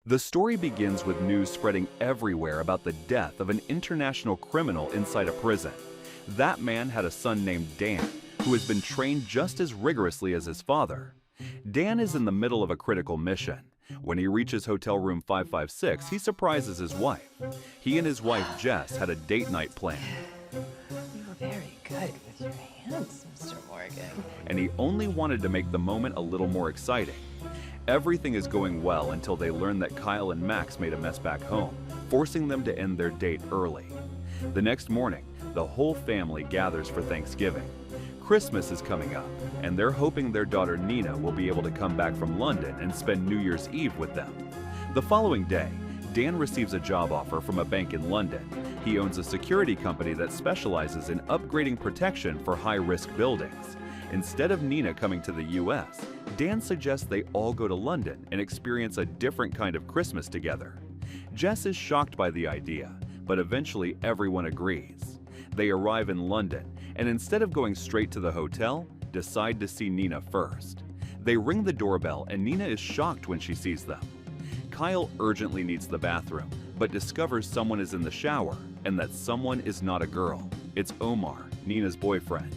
The story begins with news spreading everywhere about the death of an international criminal inside a prison. That man had a son named Dan, who has been trained just as rigorously as his father. Dan is in the middle of a critical mission. When he reaches hotel room 556, he surprises his wife. He and his wife, Jess, had a date night planned. You were very good with your hands, Mr. Morgan. And he only wanted to make the moment a little more exciting. Everything is going well until they learn that Kyle and Max made a mess back home, forcing them to end their date early. The next morning, the whole family gathers for Thanksgiving. Christmas is coming up, and they're hoping their daughter Nina will be able to come back from London and spend New Year's Eve with them. The following day, Dan receives a job offer from a bank in London. He owns a security company that specializes in upgrading protection for high-risk buildings. Instead of Nina coming to the US, Dan suggests they all go to London and experience a different kind of Christmas together. Jess is shocked by the idea, but eventually everyone agrees. They arrive in London, and instead of going straight to the hotel, decide to see Nina first. They ring the doorbell, and Nina is shocked when she sees them. Kyle urgently needs the bathroom, but discovers someone is in the shower, and that someone is not a girl. It's Omar, Nina's boyfriend.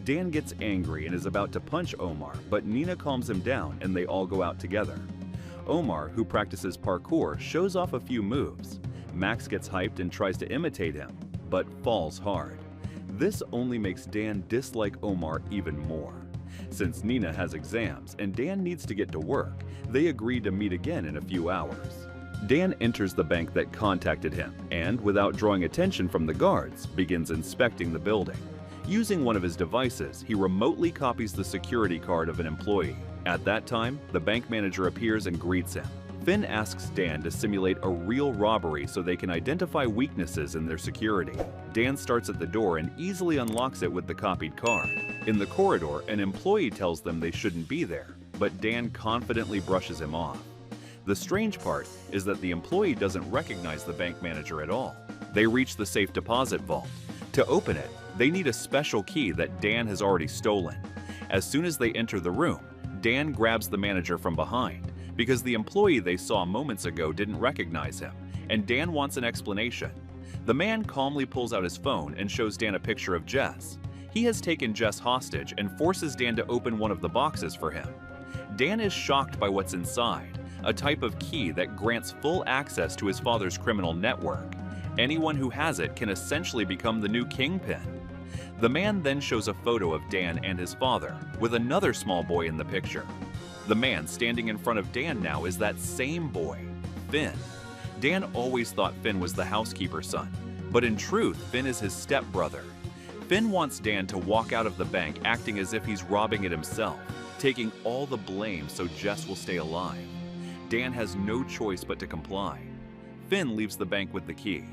Dan gets angry and is about to punch Omar, but Nina calms him down and they all go out together. Omar, who practices parkour, shows off a few moves. Max gets hyped and tries to imitate him, but falls hard. This only makes Dan dislike Omar even more. Since Nina has exams and Dan needs to get to work, they agree to meet again in a few hours. Dan enters the bank that contacted him and, without drawing attention from the guards, begins inspecting the building. Using one of his devices, he remotely copies the security card of an employee. At that time, the bank manager appears and greets him. Finn asks Dan to simulate a real robbery so they can identify weaknesses in their security. Dan starts at the door and easily unlocks it with the copied card. In the corridor, an employee tells them they shouldn't be there, but Dan confidently brushes him off. The strange part is that the employee doesn't recognize the bank manager at all. They reach the safe deposit vault. To open it, they need a special key that Dan has already stolen. As soon as they enter the room, Dan grabs the manager from behind because the employee they saw moments ago didn't recognize him, and Dan wants an explanation. The man calmly pulls out his phone and shows Dan a picture of Jess. He has taken Jess hostage and forces Dan to open one of the boxes for him. Dan is shocked by what's inside, a type of key that grants full access to his father's criminal network. Anyone who has it can essentially become the new kingpin. The man then shows a photo of Dan and his father, with another small boy in the picture. The man standing in front of Dan now is that same boy, Finn. Dan always thought Finn was the housekeeper's son, but in truth, Finn is his stepbrother. Finn wants Dan to walk out of the bank acting as if he's robbing it himself, taking all the blame so Jess will stay alive. Dan has no choice but to comply. Finn leaves the bank with the key.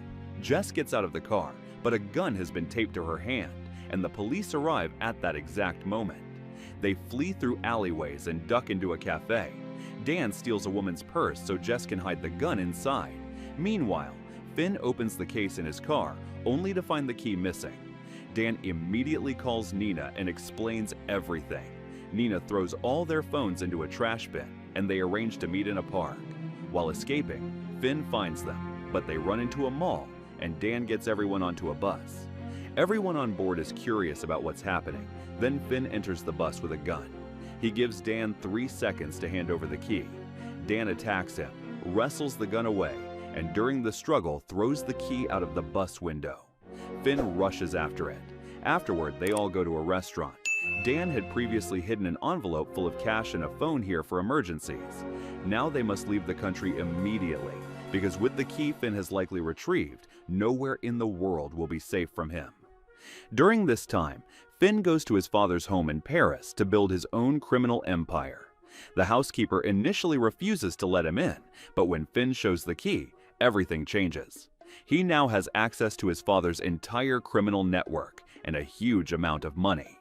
Jess gets out of the car, but a gun has been taped to her hand, and the police arrive at that exact moment. They flee through alleyways and duck into a cafe. Dan steals a woman's purse so Jess can hide the gun inside. Meanwhile, Finn opens the case in his car, only to find the key missing. Dan immediately calls Nina and explains everything. Nina throws all their phones into a trash bin, and they arrange to meet in a park. While escaping, Finn finds them, but they run into a mall, and Dan gets everyone onto a bus. Everyone on board is curious about what's happening. Then Finn enters the bus with a gun. He gives Dan 3 seconds to hand over the key. Dan attacks him, wrestles the gun away, and during the struggle throws the key out of the bus window. Finn rushes after it. Afterward, they all go to a restaurant. Dan had previously hidden an envelope full of cash and a phone here for emergencies. Now they must leave the country immediately, because with the key Finn has likely retrieved, nowhere in the world will be safe from him. During this time, Finn goes to his father's home in Paris to build his own criminal empire. The housekeeper initially refuses to let him in, but when Finn shows the key, everything changes. He now has access to his father's entire criminal network and a huge amount of money.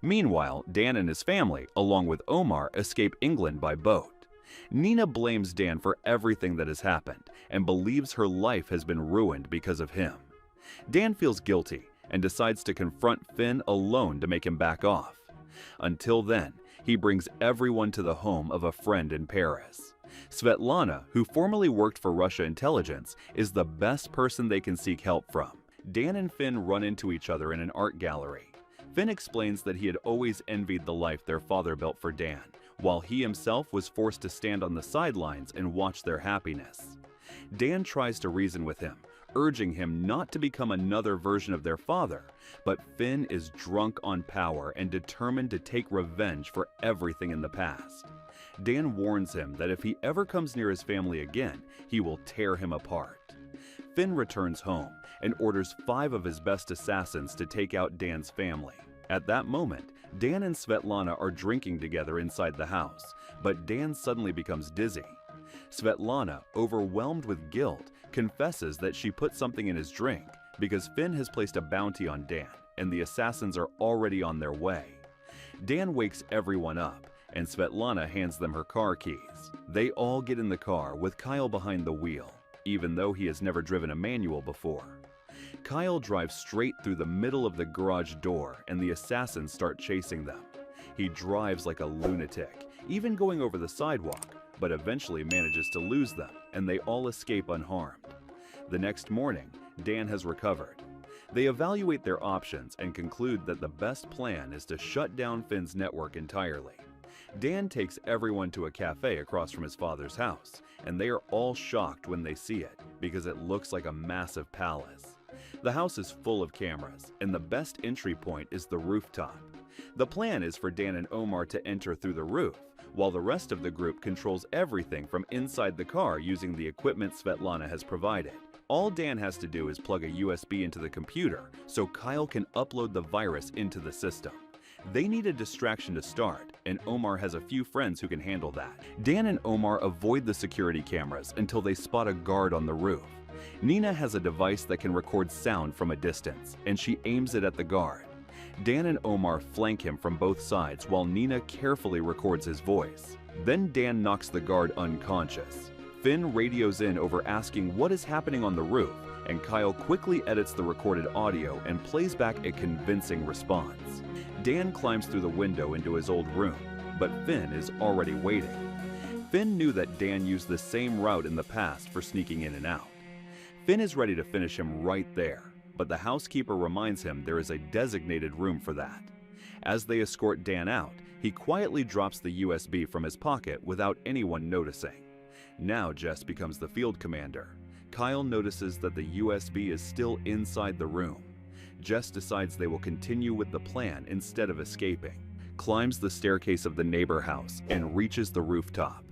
Meanwhile, Dan and his family, along with Omar, escape England by boat. Nina blames Dan for everything that has happened and believes her life has been ruined because of him. Dan feels guilty and decides to confront Finn alone to make him back off. Until then, he brings everyone to the home of a friend in Paris. Svetlana, who formerly worked for Russia intelligence, is the best person they can seek help from. Dan and Finn run into each other in an art gallery. Finn explains that he had always envied the life their father built for Dan, while he himself was forced to stand on the sidelines and watch their happiness. Dan tries to reason with him, urging him not to become another version of their father, but Finn is drunk on power and determined to take revenge for everything in the past. Dan warns him that if he ever comes near his family again, he will tear him apart. Finn returns home and orders 5 of his best assassins to take out Dan's family. At that moment, Dan and Svetlana are drinking together inside the house, but Dan suddenly becomes dizzy. Svetlana, overwhelmed with guilt, confesses that she put something in his drink because Finn has placed a bounty on Dan and the assassins are already on their way. Dan wakes everyone up and Svetlana hands them her car keys. They all get in the car with Kyle behind the wheel, even though he has never driven a manual before. Kyle drives straight through the middle of the garage door and the assassins start chasing them. He drives like a lunatic, even going over the sidewalk, but eventually manages to lose them and they all escape unharmed. The next morning, Dan has recovered. They evaluate their options and conclude that the best plan is to shut down Finn's network entirely. Dan takes everyone to a cafe across from his father's house, and they are all shocked when they see it because it looks like a massive palace. The house is full of cameras, and the best entry point is the rooftop. The plan is for Dan and Omar to enter through the roof, while the rest of the group controls everything from inside the car using the equipment Svetlana has provided. All Dan has to do is plug a USB into the computer so Kyle can upload the virus into the system. They need a distraction to start, and Omar has a few friends who can handle that. Dan and Omar avoid the security cameras until they spot a guard on the roof. Nina has a device that can record sound from a distance, and she aims it at the guard. Dan and Omar flank him from both sides while Nina carefully records his voice. Then Dan knocks the guard unconscious. Finn radios in over asking what is happening on the roof, and Kyle quickly edits the recorded audio and plays back a convincing response. Dan climbs through the window into his old room, but Finn is already waiting. Finn knew that Dan used the same route in the past for sneaking in and out. Finn is ready to finish him right there, but the housekeeper reminds him there is a designated room for that. As they escort Dan out, he quietly drops the USB from his pocket without anyone noticing. Now Jess becomes the field commander. Kyle notices that the USB is still inside the room. Jess decides they will continue with the plan instead of escaping, climbs the staircase of the neighbor house, and reaches the rooftop.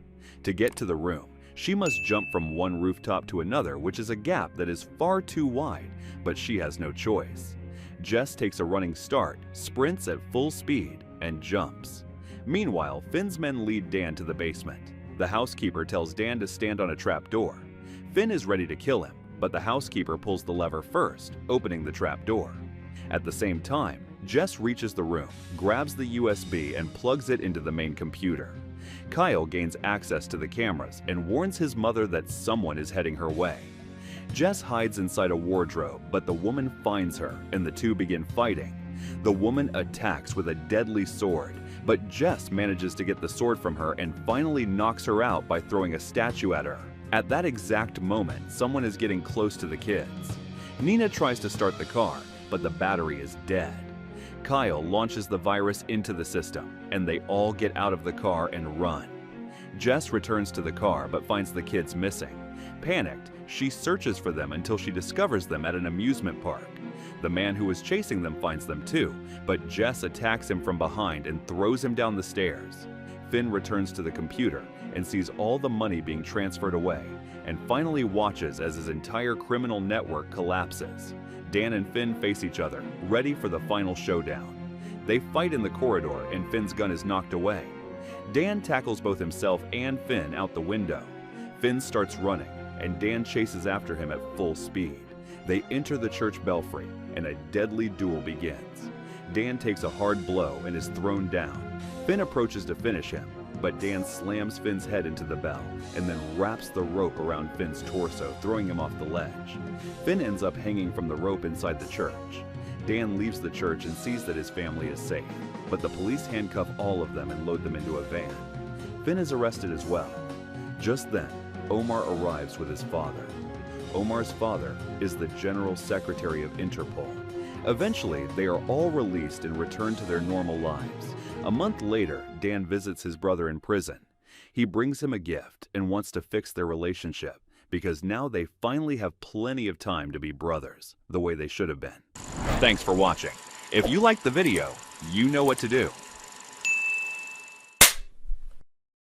To get to the room, she must jump from one rooftop to another, which is a gap that is far too wide, but she has no choice. Jess takes a running start, sprints at full speed, and jumps. Meanwhile, Finn's men lead Dan to the basement. The housekeeper tells Dan to stand on a trap door. Finn is ready to kill him, but the housekeeper pulls the lever first, opening the trap door. At the same time, Jess reaches the room, grabs the USB, and plugs it into the main computer. Kyle gains access to the cameras and warns his mother that someone is heading her way. Jess hides inside a wardrobe, but the woman finds her and the two begin fighting. The woman attacks with a deadly sword, but Jess manages to get the sword from her and finally knocks her out by throwing a statue at her. At that exact moment, someone is getting close to the kids. Nina tries to start the car, but the battery is dead. Kyle launches the virus into the system, and they all get out of the car and run. Jess returns to the car but finds the kids missing. Panicked, she searches for them until she discovers them at an amusement park. The man who was chasing them finds them too, but Jess attacks him from behind and throws him down the stairs. Finn returns to the computer and sees all the money being transferred away, and finally watches as his entire criminal network collapses. Dan and Finn face each other, ready for the final showdown. They fight in the corridor and Finn's gun is knocked away. Dan tackles both himself and Finn out the window. Finn starts running, and Dan chases after him at full speed. They enter the church belfry, and a deadly duel begins. Dan takes a hard blow and is thrown down. Finn approaches to finish him, but Dan slams Finn's head into the bell and then wraps the rope around Finn's torso, throwing him off the ledge. Finn ends up hanging from the rope inside the church. Dan leaves the church and sees that his family is safe, but the police handcuff all of them and load them into a van. Finn is arrested as well. Just then, Omar arrives with his father. Omar's father is the General Secretary of Interpol. Eventually, they are all released and return to their normal lives. A month later, Dan visits his brother in prison. He brings him a gift and wants to fix their relationship because now they finally have plenty of time to be brothers, the way they should have been. Thanks for watching. If you liked the video, you know what to do.